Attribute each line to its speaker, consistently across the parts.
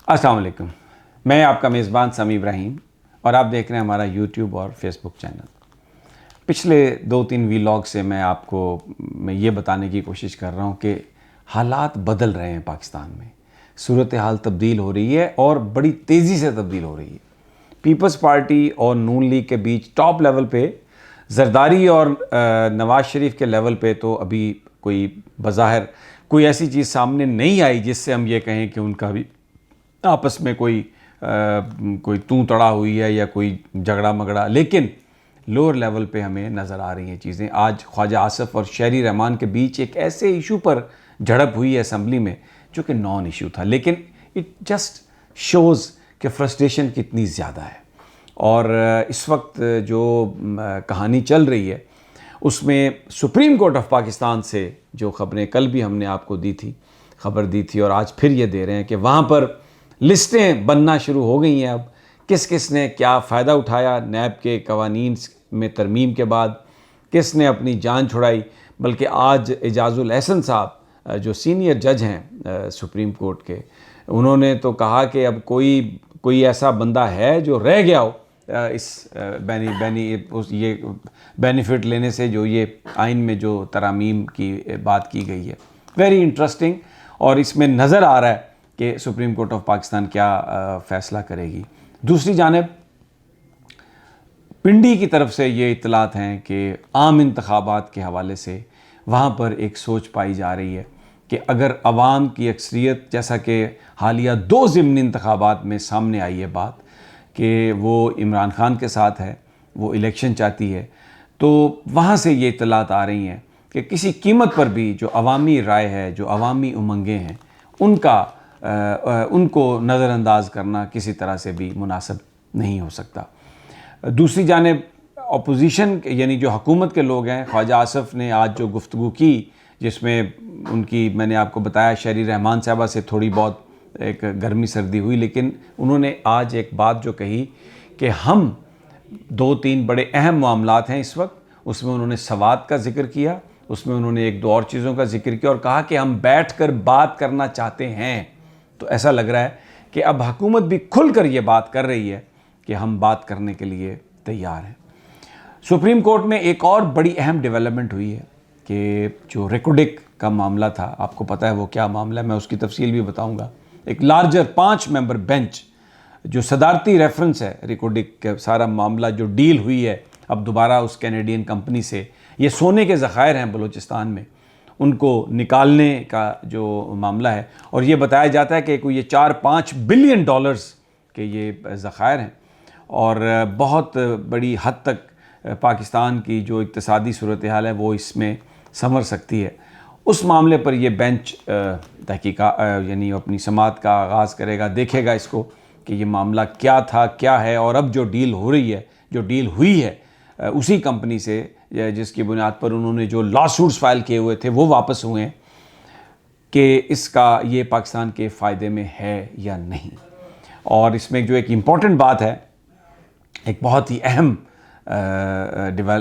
Speaker 1: السلام علیکم، میں آپ کا میزبان سمیع ابراہیم اور آپ دیکھ رہے ہیں ہمارا یوٹیوب اور فیس بک چینل۔ پچھلے 2-3 ویلاگ سے میں آپ کو یہ بتانے کی کوشش کر رہا ہوں کہ حالات بدل رہے ہیں پاکستان میں، صورتحال تبدیل ہو رہی ہے اور بڑی تیزی سے تبدیل ہو رہی ہے۔ پیپلز پارٹی اور نون لیگ کے بیچ ٹاپ لیول پہ زرداری اور نواز شریف کے لیول پہ تو ابھی کوئی بظاہر کوئی ایسی چیز سامنے نہیں آئی جس سے ہم یہ کہیں کہ ان کا بھی آپس میں کوئی توں تڑا ہوئی ہے یا کوئی جھگڑا مگڑا، لیکن لوور لیول پہ ہمیں نظر آ رہی ہیں چیزیں۔ آج خواجہ آصف اور شہری رحمان کے بیچ ایک ایسے ایشو پر جھڑپ ہوئی ہے اسمبلی میں جو کہ نان ایشو تھا، لیکن اٹ جسٹ شوز کہ فرسٹریشن کتنی زیادہ ہے۔ اور اس وقت جو کہانی چل رہی ہے اس میں سپریم کورٹ آف پاکستان سے جو خبریں کل بھی ہم نے آپ کو خبر دی تھی اور آج پھر یہ دے رہے ہیں کہ وہاں پر لسٹیں بننا شروع ہو گئی ہیں۔ اب کس کس نے کیا فائدہ اٹھایا نیب کے قوانین میں ترمیم کے بعد، کس نے اپنی جان چھڑائی، بلکہ آج اعجاز الاحسن صاحب جو سینئر جج ہیں سپریم کورٹ کے، انہوں نے تو کہا کہ اب کوئی ایسا بندہ ہے جو رہ گیا ہو اس یہ بینیفٹ لینے سے، جو یہ آئین میں جو ترامیم کی بات کی گئی ہے۔ ویری انٹرسٹنگ، اور اس میں نظر آ رہا ہے کہ سپریم کورٹ آف پاکستان کیا فیصلہ کرے گی۔ دوسری جانب پنڈی کی طرف سے یہ اطلاعات ہیں کہ عام انتخابات کے حوالے سے وہاں پر ایک سوچ پائی جا رہی ہے کہ اگر عوام کی اکثریت، جیسا کہ حالیہ 2 ضمنی انتخابات میں سامنے آئی ہے بات کہ وہ عمران خان کے ساتھ ہے، وہ الیکشن چاہتی ہے، تو وہاں سے یہ اطلاعات آ رہی ہیں کہ کسی قیمت پر بھی جو عوامی رائے ہے، جو عوامی امنگیں ہیں، ان کو نظر انداز کرنا کسی طرح سے بھی مناسب نہیں ہو سکتا۔ دوسری جانب اپوزیشن یعنی جو حکومت کے لوگ ہیں، خواجہ آصف نے آج جو گفتگو کی جس میں میں نے آپ کو بتایا شہری رحمان صاحبہ سے تھوڑی بہت ایک گرمی سردی ہوئی، لیکن انہوں نے آج ایک بات جو کہی کہ ہم 2-3 بڑے اہم معاملات ہیں اس وقت، اس میں انہوں نے سوات کا ذکر کیا، اس میں انہوں نے 1-2 اور چیزوں کا ذکر کیا اور کہا کہ ہم بیٹھ کر بات کرنا چاہتے ہیں۔ تو ایسا لگ رہا ہے کہ اب حکومت بھی کھل کر یہ بات کر رہی ہے کہ ہم بات کرنے کے لیے تیار ہیں۔ سپریم کورٹ میں ایک اور بڑی اہم ڈیولپمنٹ ہوئی ہے کہ جو ریکوڈک کا معاملہ تھا، آپ کو پتہ ہے وہ کیا معاملہ ہے، میں اس کی تفصیل بھی بتاؤں گا۔ ایک لارجر 5 ممبر بینچ جو صدارتی ریفرنس ہے ریکوڈک کا سارا معاملہ جو ڈیل ہوئی ہے اب دوبارہ اس کینیڈین کمپنی سے، یہ سونے کے ذخائر ہیں بلوچستان میں، ان کو نکالنے کا جو معاملہ ہے، اور یہ بتایا جاتا ہے کہ کوئی یہ $4-5 بلین کے یہ ذخائر ہیں اور بہت بڑی حد تک پاکستان کی جو اقتصادی صورتحال ہے وہ اس میں سنور سکتی ہے۔ اس معاملے پر یہ بینچ تحقیقات یعنی اپنی سماعت کا آغاز کرے گا، دیکھے گا اس کو کہ یہ معاملہ کیا تھا کیا ہے، اور اب جو ڈیل ہو رہی ہے، جو ڈیل ہوئی ہے اسی کمپنی سے جس کی بنیاد پر انہوں نے جو لا سوٹس فائل کیے ہوئے تھے وہ واپس ہوئے ہیں، کہ اس کا یہ پاکستان کے فائدے میں ہے یا نہیں۔ اور اس میں جو ایک امپورٹنٹ بات ہے، ایک بہت ہی اہم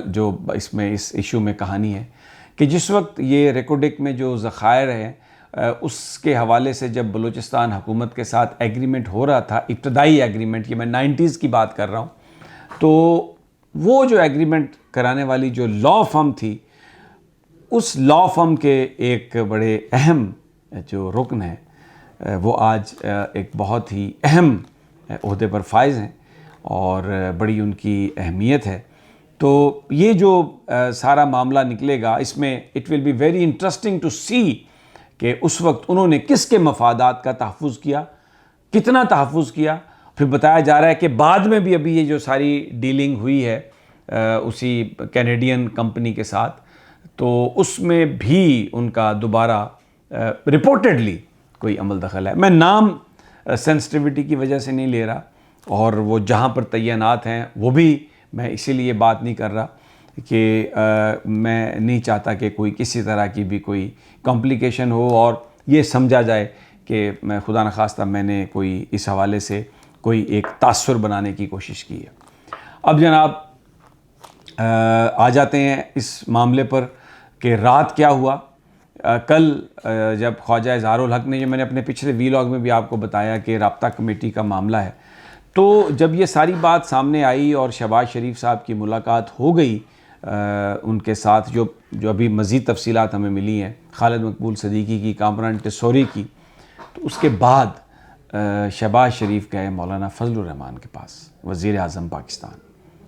Speaker 1: جو اس ایشو میں کہانی ہے کہ جس وقت یہ ریکوڈک میں جو ذخائر ہیں اس کے حوالے سے جب بلوچستان حکومت کے ساتھ ایگریمنٹ ہو رہا تھا، ابتدائی ایگریمنٹ، یہ میں 90s کی بات کر رہا ہوں، تو وہ جو ایگریمنٹ کرانے والی جو لا فرم تھی، اس لا فرم کے ایک بڑے اہم جو رکن ہیں وہ آج ایک بہت ہی اہم عہدے پر فائز ہیں اور بڑی ان کی اہمیت ہے۔ تو یہ جو سارا معاملہ نکلے گا اس میں it will be very interesting to see کہ اس وقت انہوں نے کس کے مفادات کا تحفظ کیا، کتنا تحفظ کیا۔ پھر بتایا جا رہا ہے کہ بعد میں بھی ابھی یہ جو ساری ڈیلنگ ہوئی ہے اسی کینیڈین کمپنی کے ساتھ، تو اس میں بھی ان کا دوبارہ رپورٹڈلی کوئی عمل دخل ہے۔ میں نام سینسٹیوٹی کی وجہ سے نہیں لے رہا، اور وہ جہاں پر تعینات ہیں وہ بھی میں اسی لیے بات نہیں کر رہا کہ میں نہیں چاہتا کہ کوئی کسی طرح کی بھی کوئی کمپلیکیشن ہو اور یہ سمجھا جائے کہ میں خدا نخواستہ میں نے کوئی اس حوالے سے کوئی ایک تاثر بنانے کی کوشش کی ہے۔ اب جناب آ جاتے ہیں اس معاملے پر کہ رات کیا ہوا۔ کل جب خواجہ اظہار الحق نے، جو میں نے اپنے پچھلے ویلاگ میں بھی آپ کو بتایا کہ رابطہ کمیٹی کا معاملہ ہے، تو جب یہ ساری بات سامنے آئی اور شہباز شریف صاحب کی ملاقات ہو گئی ان کے ساتھ، جو ابھی مزید تفصیلات ہمیں ملی ہیں خالد مقبول صدیقی کی، کامران ٹیسوری کی، تو اس کے بعد شہباز شریف گئے مولانا فضل الرحمان کے پاس، وزیر اعظم پاکستان.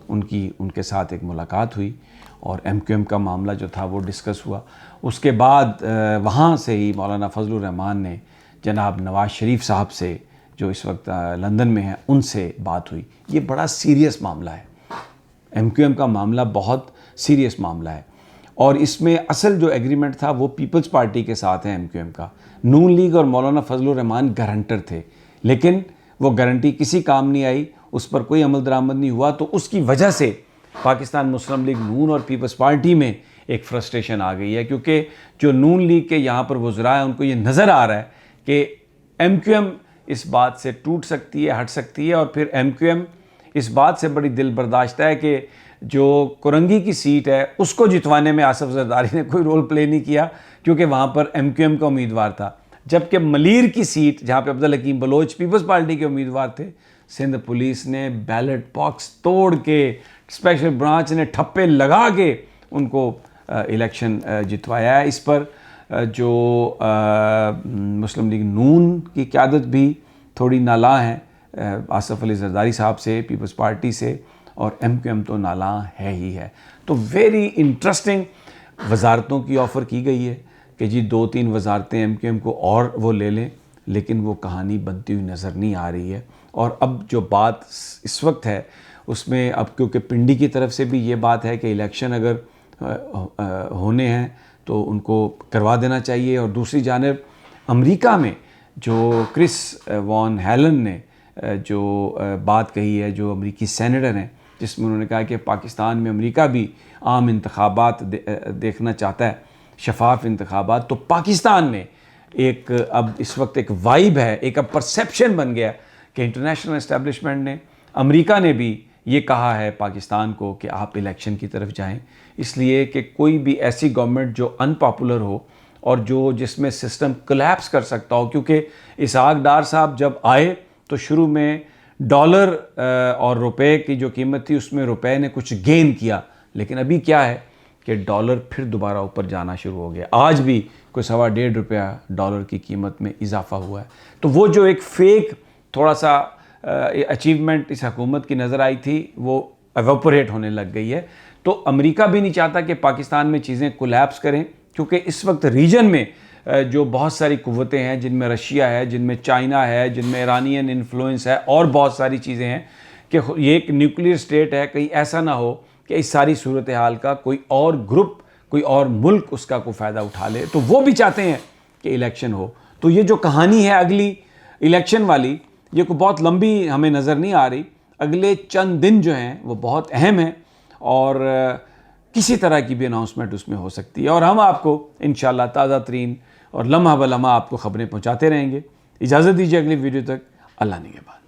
Speaker 1: ان کے ساتھ ایک ملاقات ہوئی اور ایم کیو ایم کا معاملہ جو تھا وہ ڈسکس ہوا. اس کے بعد وہاں سے ہی مولانا فضل الرحمان نے جناب نواز شریف صاحب سے، جو اس وقت لندن میں ہیں، ان سے بات ہوئی. یہ بڑا سیریس معاملہ ہے، ایم کیو ایم کا معاملہ بہت سیریس معاملہ ہے، اور اس میں اصل جو ایگریمنٹ تھا وہ پیپلز پارٹی کے ساتھ ہے ایم کیو ایم کا. نون لیگ اور مولانا فضل الرحمان گارنٹر تھے، لیکن وہ گارنٹی کسی کام نہیں آئی، اس پر کوئی عمل درآمد نہیں ہوا. تو اس کی وجہ سے پاکستان مسلم لیگ نون اور پیپلز پارٹی میں ایک فرسٹریشن آ گئی ہے، کیونکہ جو نون لیگ کے یہاں پر وزراء ہیں ان کو یہ نظر آ رہا ہے کہ ایم کیو ایم اس بات سے ٹوٹ سکتی ہے، ہٹ سکتی ہے، اور پھر ایم کیو ایم اس بات سے بڑی دل برداشتہ ہے کہ جو کرنگی کی سیٹ ہے اس کو جتوانے میں آصف زرداری نے کوئی رول پلے نہیں کیا، کیونکہ وہاں پر ایم کیو ایم کا امیدوار تھا. جبکہ ملیر کی سیٹ جہاں پہ عبدالحکیم بلوچ پیپلز پارٹی کے امیدوار تھے، سندھ پولیس نے بیلٹ باکس توڑ کے، اسپیشل برانچ نے ٹھپے لگا کے ان کو الیکشن جتوایا ہے. اس پر جو مسلم لیگ نون کی قیادت بھی تھوڑی نالاں ہے آصف علی زرداری صاحب سے، پیپلز پارٹی سے، اور ایم کیو ایم تو نالاں ہے ہی ہے. تو ویری انٹرسٹنگ وزارتوں کی آفر کی گئی ہے کہ جی 2-3 وزارتیں ایم کیو ایم کو اور وہ لے لیں، لیکن وہ کہانی بنتی ہوئی نظر نہیں آ رہی ہے. اور اب جو بات اس وقت ہے اس میں اب کیونکہ پنڈی کی طرف سے بھی یہ بات ہے کہ الیکشن اگر ہونے ہیں تو ان کو کروا دینا چاہیے، اور دوسری جانب امریکہ میں جو کرس وان ہیلن نے جو بات کہی ہے، جو امریکی سینیٹر ہیں، جس میں انہوں نے کہا کہ پاکستان میں امریکہ بھی عام انتخابات دیکھنا چاہتا ہے، شفاف انتخابات. تو پاکستان میں ایک اب اس وقت ایک وائب ہے، ایک اب پرسیپشن بن گیا کہ انٹرنیشنل اسٹیبلشمنٹ نے، امریکہ نے بھی یہ کہا ہے پاکستان کو کہ آپ الیکشن کی طرف جائیں، اس لیے کہ کوئی بھی ایسی گورنمنٹ جو ان پاپولر ہو اور جس میں سسٹم کولیپس کر سکتا ہو. کیونکہ اسحاق ڈار صاحب جب آئے تو شروع میں ڈالر اور روپے کی جو قیمت تھی اس میں روپے نے کچھ گین کیا، لیکن ابھی کیا ہے کہ ڈالر پھر دوبارہ اوپر جانا شروع ہو گیا. آج بھی کوئی 1.5 روپیہ ڈالر کی قیمت میں اضافہ ہوا ہے. تو وہ جو ایک فیک تھوڑا سا اچیومنٹ اس حکومت کی نظر آئی تھی وہ ایویپوریٹ ہونے لگ گئی ہے. تو امریکہ بھی نہیں چاہتا کہ پاکستان میں چیزیں کولیپس کریں، کیونکہ اس وقت ریجن میں جو بہت ساری قوتیں ہیں، جن میں رشیا ہے، جن میں چائنا ہے، جن میں ایرانین انفلوئنس ہے، اور بہت ساری چیزیں ہیں، کہ یہ ایک نیوکلیئر اسٹیٹ ہے. کہیں ایسا نہ ہو کہ اس ساری صورتحال کا کوئی اور گروپ، کوئی اور ملک اس کا کوئی فائدہ اٹھا لے. تو وہ بھی چاہتے ہیں کہ الیکشن ہو. تو یہ جو کہانی ہے اگلی الیکشن والی، یہ کوئی بہت لمبی ہمیں نظر نہیں آ رہی. اگلے چند دن جو ہیں وہ بہت اہم ہیں، اور کسی طرح کی بھی اناؤنسمنٹ اس میں ہو سکتی ہے، اور ہم آپ کو انشاءاللہ تازہ ترین اور لمحہ بلمحہ آپ کو خبریں پہنچاتے رہیں گے. اجازت دیجیے اگلی ویڈیو تک. اللہ نگہبان.